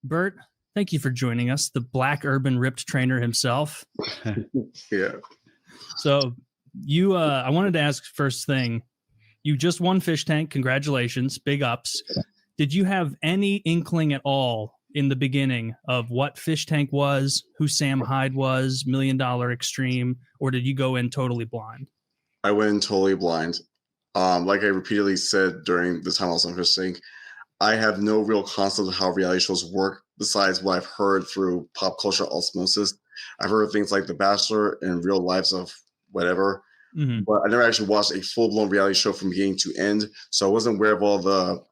Burt, thank you for joining us, the Black Urban Ripped Trainer himself. Yeah. So you, I wanted to ask first thing, you just won Fishtank. Congratulations. Big ups. Did you have any inkling at all in the beginning of what Fishtank was, who Sam Hyde was, $1 Million Extreme, or did you go in totally blind? I went in totally blind. Like I repeatedly said during the time I was on Fishtank, I have no real concept of how reality shows work besides what I've heard through pop culture osmosis. I've heard of things like The Bachelor and Real Lives of whatever, but I never actually watched a full-blown reality show from beginning to end, so I wasn't aware of all the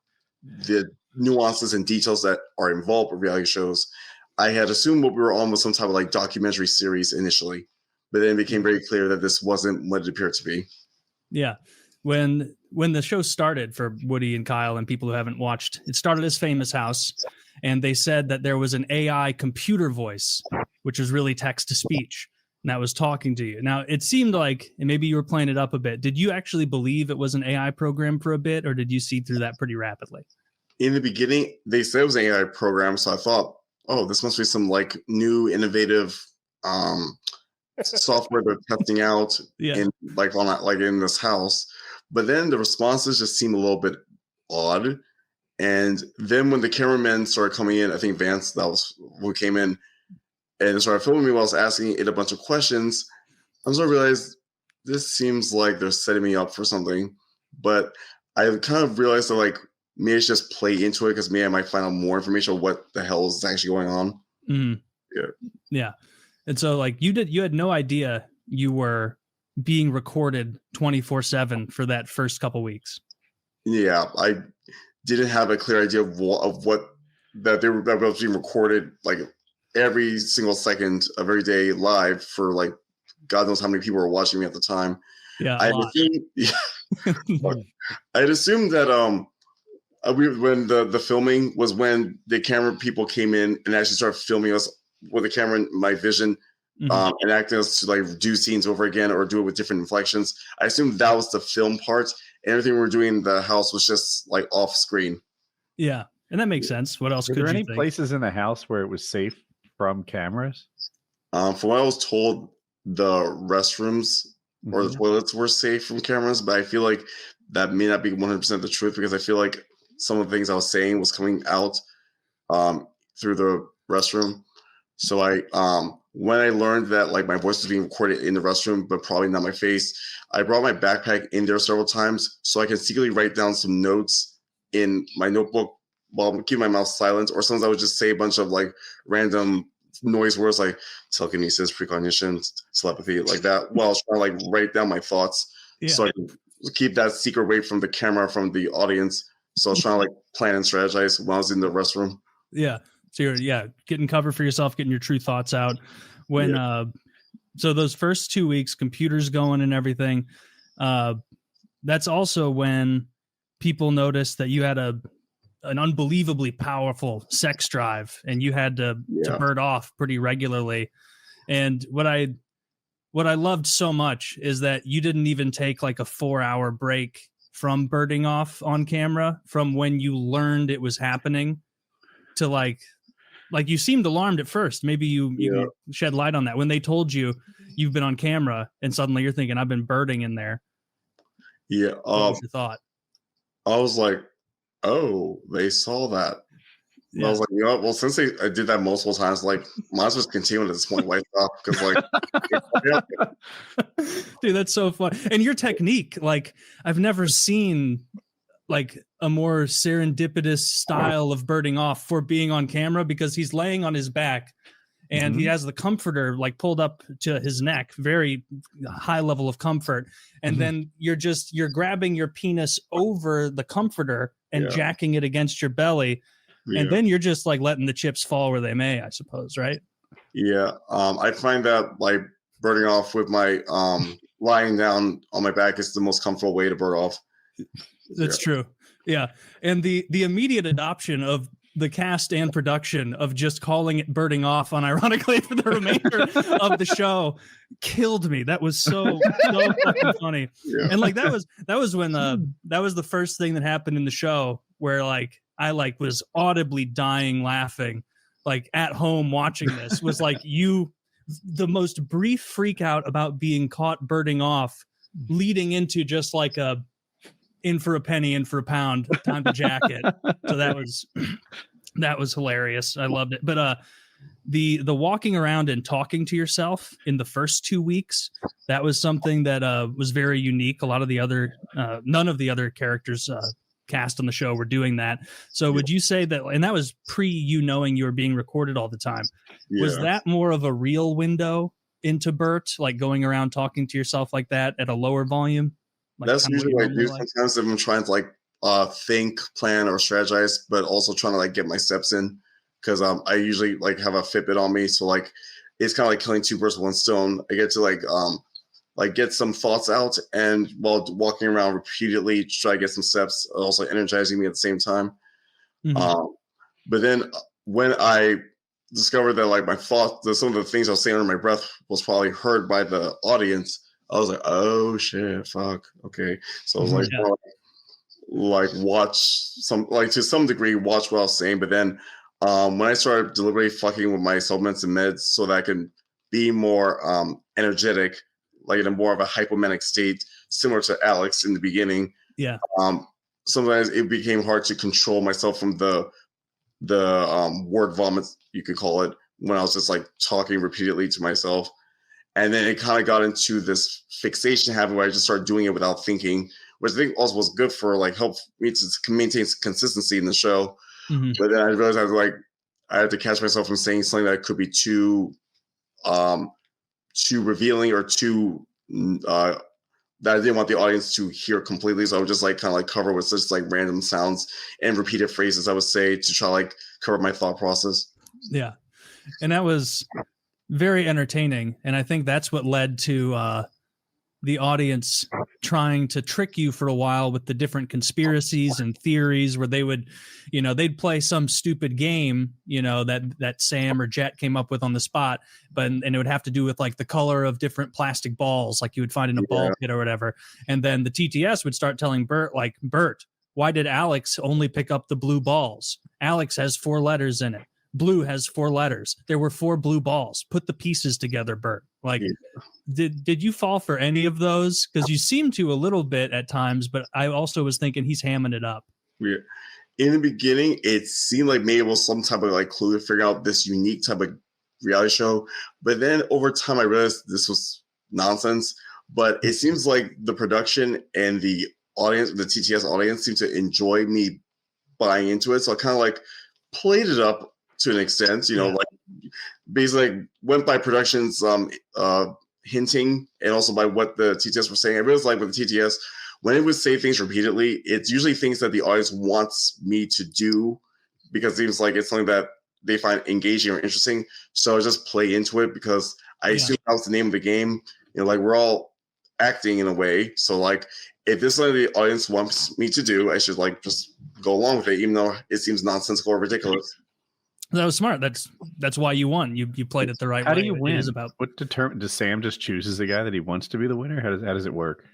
nuances and details that are involved with reality shows. I had assumed what we were on was some type of like documentary series initially, but then it became very clear that this wasn't what it appeared to be. Yeah. When the show started, for Woody and Kyle and people who haven't watched, it started as Famous House, and they said that there was an AI computer voice, which was really text to speech, and that was talking to you. Now, it seemed like, and maybe you were playing it up a bit, did you actually believe it was an AI program for a bit, or did you see through that pretty rapidly? In the beginning, they said it was an AI program, so I thought, oh, this must be some like new innovative software they're testing out in in this house. But then the responses just seemed a little bit odd. And then when the cameramen started coming in, I think Vance, that was who came in and started filming me while I was asking it a bunch of questions, I was going to realize this seems like they're setting me up for something. But I kind of realized that like maybe I should just play into it because maybe I might find out more information on what the hell is actually going on. Mm-hmm. Yeah. And so like you had no idea you were being recorded 24/7 for that first couple weeks. Yeah, I didn't have a clear idea of what that was being recorded like every single second of every day live for like God knows how many people were watching me at the time. Yeah, I had assumed that when the filming was when the camera people came in and actually started filming us with the camera in my vision. And acting us to like do scenes over again or do it with different inflections. I assumed that was the film part. And everything we were doing in the house was just like off screen. Yeah, and that makes sense. What else? Were there any places in the house where it was safe from cameras? From what I was told, the restrooms or the toilets were safe from cameras, but I feel like that may not be 100% the truth because I feel like some of the things I was saying was coming out through the restroom. So when I learned that like my voice was being recorded in the restroom, but probably not my face, I brought my backpack in there several times so I can secretly write down some notes in my notebook while keeping my mouth silent. Or sometimes I would just say a bunch of like random noise words like telekinesis, precognition, telepathy, like that, while I was trying to like write down my thoughts so I can keep that secret away from the camera, from the audience. So I was trying to like plan and strategize when I was in the restroom. Yeah. So you're getting cover for yourself, getting your true thoughts out. When so those first 2 weeks, computers going and everything, that's also when people noticed that you had an unbelievably powerful sex drive and you had to bird off pretty regularly. And what I loved so much is that you didn't even take like a 4-hour break from birding off on camera from when you learned it was happening to like you seemed alarmed at first. Maybe you shed light on that when they told you you've been on camera and suddenly you're thinking I've been birding in there. Yeah. What was your thought? I was like, oh, they saw that. Yeah. I was like, well, since I did that multiple times, like, might as well continue at this point, like, because like, dude, that's so fun. And your technique, like, I've never seen like a more serendipitous style of birding off for being on camera because he's laying on his back and he has the comforter like pulled up to his neck, very high level of comfort. And then you're grabbing your penis over the comforter and jacking it against your belly. And then you're just like letting the chips fall where they may, I suppose, right? Yeah. I find that like birding off with my lying down on my back is the most comfortable way to bird off. That's true. Yeah. And the immediate adoption of the cast and production of just calling it birding off unironically for the remainder of the show killed me. That was so fucking funny. Yeah. And like that was when that was the first thing that happened in the show where like I like was audibly dying laughing like at home watching this was like the most brief freak out about being caught birding off, leading into just like a in for a penny, in for a pound, time to jack it. So that was hilarious. I loved it. But the walking around and talking to yourself in the first 2 weeks, that was something that was very unique. A lot of the other none of the other characters cast on the show were doing that. So would you say that, and that was pre you knowing you were being recorded all the time, was that more of a real window into Burt, like going around talking to yourself like that at a lower volume? Like that's usually what I do sometimes if I'm trying to like think, plan, or strategize, but also trying to like get my steps in, because I usually like have a Fitbit on me, so like it's kind of like killing two birds with one stone. I get to like get some thoughts out, and while walking around repeatedly try to get some steps, also energizing me at the same time. But then when I discovered that like my thoughts, some of the things I was saying under my breath was probably heard by the audience, I was like, oh shit, fuck, okay. So I was like, well, like watch some, like to some degree, watch what I was saying. But then when I started deliberately fucking with my supplements and meds so that I can be more energetic, like in a more of a hypomanic state, similar to Alex in the beginning. Yeah. Sometimes it became hard to control myself from the word vomit, you could call it, when I was just like talking repeatedly to myself. And then it kind of got into this fixation habit where I just started doing it without thinking, which I think also was good for like help me to maintain consistency in the show. But then I realized I had to catch myself from saying something that could be too revealing or too that I didn't want the audience to hear completely. So I would just like kind of like cover with just like random sounds and repeated phrases I would say to try like cover my thought process. Yeah. And that was very entertaining. And I think that's what led to the audience trying to trick you for a while with the different conspiracies and theories where they would, they'd play some stupid game, that Sam or Jet came up with on the spot, and it would have to do with like the color of different plastic balls, like you would find in a ball pit or whatever. And then the TTS would start telling Burt, like, Burt, why did Alex only pick up the blue balls? Alex has 4 letters in it. Blue has 4 letters. There were 4 blue balls. Put the pieces together, Burt. Like, did you fall for any of those? Because you seem to a little bit at times, but I also was thinking he's hamming it up. Yeah. In the beginning, it seemed like maybe it was some type of like clue to figure out this unique type of reality show. But then over time, I realized this was nonsense. But it seems like the production and the audience, the TTS audience, seemed to enjoy me buying into it. So I kind of like played it up to an extent, like basically went by production's hinting and also by what the TTS were saying. I realized like with the TTS, when it would say things repeatedly, it's usually things that the audience wants me to do because it seems like it's something that they find engaging or interesting. So I just play into it because I assume that was the name of the game. Like we're all acting in a way. So like if this is something the audience wants me to do, I should like just go along with it, even though it seems nonsensical or ridiculous. That was smart. That's why you won. You played it the right way. How do you win? What does Sam just chooses the guy that he wants to be the winner? How does it work?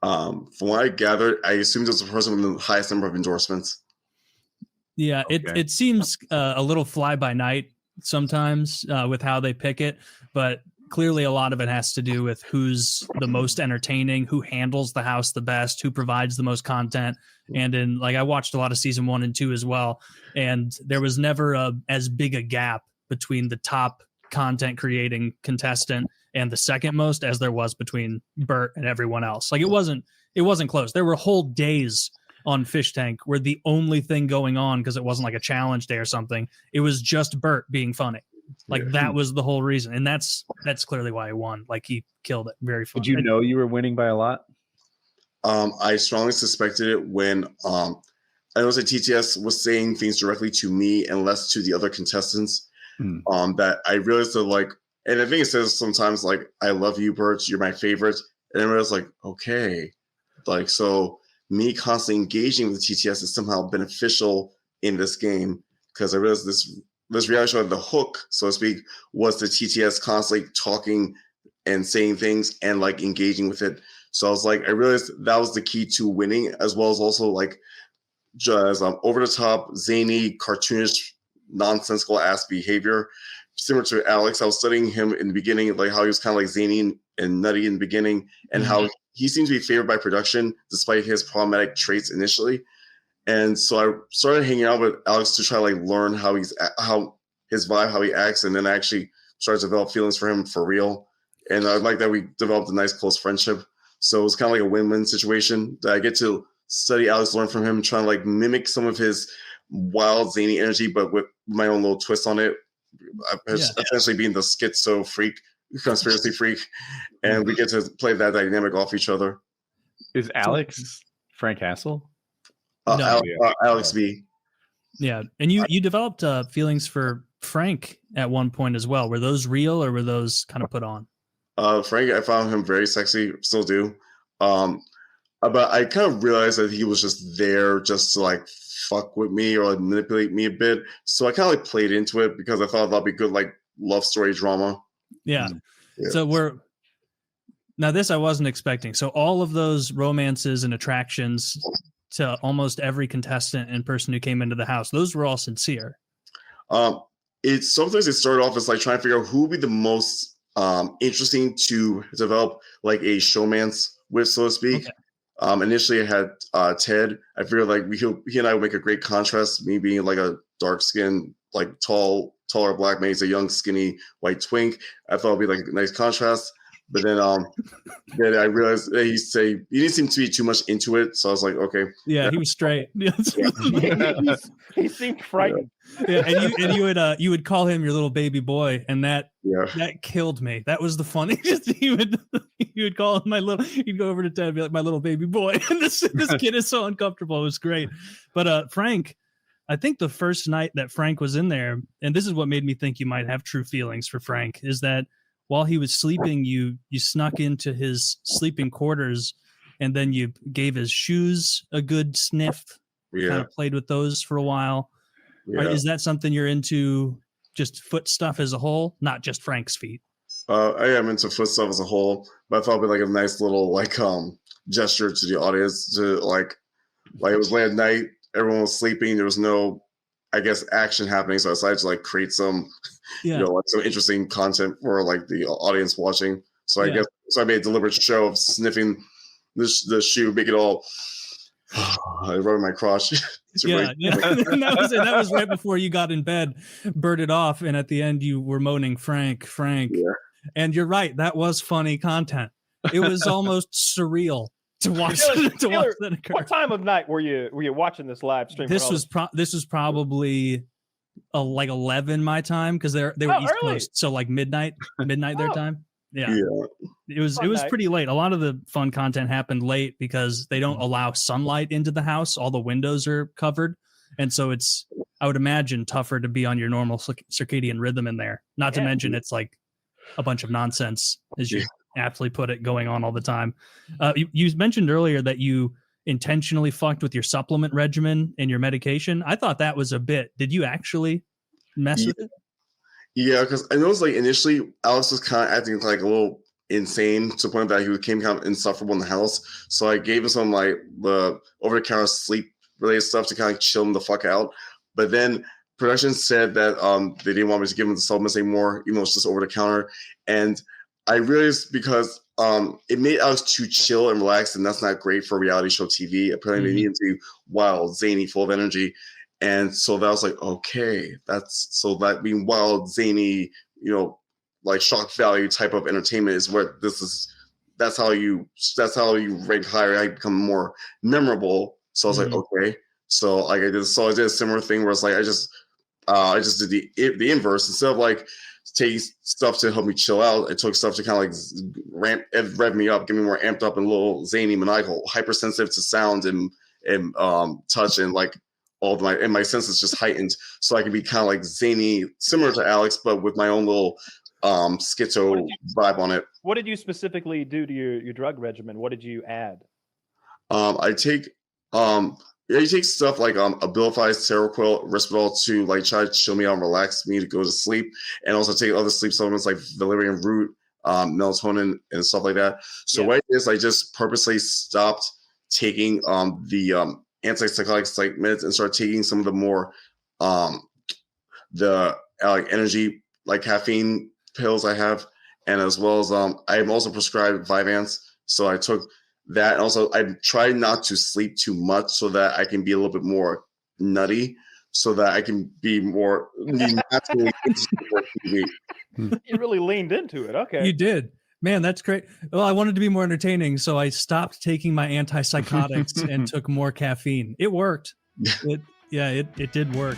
From what I gathered, I assumed it's the person with the highest number of endorsements. Yeah, okay. It seems a little fly by night sometimes with how they pick it, but clearly a lot of it has to do with who's the most entertaining, who handles the house the best, who provides the most content. And in I watched a lot of season 1 and 2 as well, and there was never as big a gap between the top content creating contestant and the second most as there was between Burt and everyone else. Like it wasn't close. There were whole days on Fishtank where the only thing going on, because it wasn't like a challenge day or something, it was just Burt being funny. Like that was the whole reason, and that's clearly why he won. Like he killed it. Very fun. Did you know you were winning by a lot? I strongly suspected it when I know that TTS was saying things directly to me and less to the other contestants. That I realized that like, and I think it says sometimes like, "I love you, Burt. You're my favorite," and I realized like, okay, like so me constantly engaging with TTS is somehow beneficial in this game because I realized this reality show, the hook, so to speak, was the TTS constantly talking and saying things and like engaging with it. So I was like, I realized that was the key to winning, as well as also like just over the top, zany, cartoonish nonsensical ass behavior. Similar to Alex, I was studying him in the beginning, like how he was kind of like zany and nutty in the beginning, and how he seemed to be favored by production despite his problematic traits initially. And so I started hanging out with Alex to try to like learn how his vibe, how he acts, and then actually started to develop feelings for him for real. And I like that we developed a nice close friendship. So it was kind of like a win-win situation that I get to study Alex, learn from him, trying to like mimic some of his wild zany energy, but with my own little twist on it. Essentially being the schizo freak, conspiracy freak, and we get to play that dynamic off each other. Is Alex Frank Hassel? No. Alex B. Yeah, and you developed feelings for Frank at one point as well. Were those real or were those kind of put on? Frank, I found him very sexy, still do. But I kind of realized that he was just there just to like fuck with me or like manipulate me a bit. So I kind of like played into it because I thought that'd be good like love story drama. Yeah. So this I wasn't expecting. So all of those romances and attractions to almost every contestant and person who came into the house, those were all sincere. It's sometimes it started off as like trying to figure out who would be the most interesting to develop like a showmance with, so to speak. Okay. Initially, I had Ted. I figured like he and I would make a great contrast. Me being like a dark skinned, like taller black man, he's a young, skinny white twink. I thought it'd be like a nice contrast. But then I realized that he didn't seem to be too much into it. So I was like, okay. Yeah, he was straight. He seemed frightened. Yeah, and you would call him your little baby boy, and that killed me. That was the funniest. You would call him you'd go over to Ted and be like, my little baby boy. And this kid is so uncomfortable. It was great. But Frank, I think the first night that Frank was in there, and this is what made me think you might have true feelings for Frank, is that while he was sleeping, you snuck into his sleeping quarters, and then you gave his shoes a good sniff. Yeah. Kind of played with those for a while. Yeah. Is that something you're into, just foot stuff as a whole, not just Frank's feet? I am into foot stuff as a whole, but I thought it'd be like a nice little like gesture to the audience to like it was late at night, everyone was sleeping, there was no, I guess, action happening, so I decided to like create some like some interesting content for like the audience watching. So I guess I made a deliberate show of sniffing the shoe, make it all I rubbed my crotch. And that was right before you got in bed, bird it off, and at the end you were moaning Frank. Yeah. And you're right, that was funny content. It was almost surreal to watch that occur. What time of night were you watching this live stream? This was probably like 11 my time, because they were East early. Coast, so like midnight their time. Yeah. It was night. Pretty late. A lot of the fun content happened late because they don't allow sunlight into the house. All the windows are covered, and so it's, I would imagine, tougher to be on your normal circadian rhythm in there. Not to mention it's like a bunch of nonsense, as you aptly put it, going on all the time. You mentioned earlier that you intentionally fucked with your supplement regimen and your medication. I thought that was a bit. Did you actually mess with it? Yeah, because I noticed like initially Alex was kind of acting like a little insane to the point that he became kind of insufferable in the house. So I gave him some like the over-the-counter sleep-related stuff to kind of chill him the fuck out. But then production said that they didn't want me to give him the supplements anymore, even though it's just over-the-counter. And I realized because it made Alex too chill and relaxed, and that's not great for reality show TV. Apparently, they needed to be wild, zany, full of energy. And so that was like, okay, that being wild, zany, like shock value type of entertainment is where that's how you rank higher, I become more memorable. So I was like, okay. So like I did a similar thing where it's like I just did the inverse. Instead of like taking stuff to help me chill out, I took stuff to kind of like rev me up, get me more amped up and a little zany, maniacal, hypersensitive to sound and touch, and like all of my senses just heightened, so I could be kind of like zany, similar to Alex, but with my own little schizo vibe on it. What did you specifically do to your drug regimen? What did you add? I take you take stuff like Abilify, Seroquel, Risperdal to like try to chill me out and relax me to go to sleep, and also take other sleep supplements like valerian root, melatonin, and stuff like that. So what it is, I just purposely stopped taking the antipsychotics like meds and start taking some of the more the like energy, like caffeine pills I have, and as well as I'm also prescribed Vyvanse, so I took that. And also, I try not to sleep too much so that I can be a little bit more nutty, so that I can be more naturally interested for TV. You really leaned into it. Okay. You did. Man, that's great. Well, I wanted to be more entertaining, so I stopped taking my antipsychotics and took more caffeine. It worked. It did work.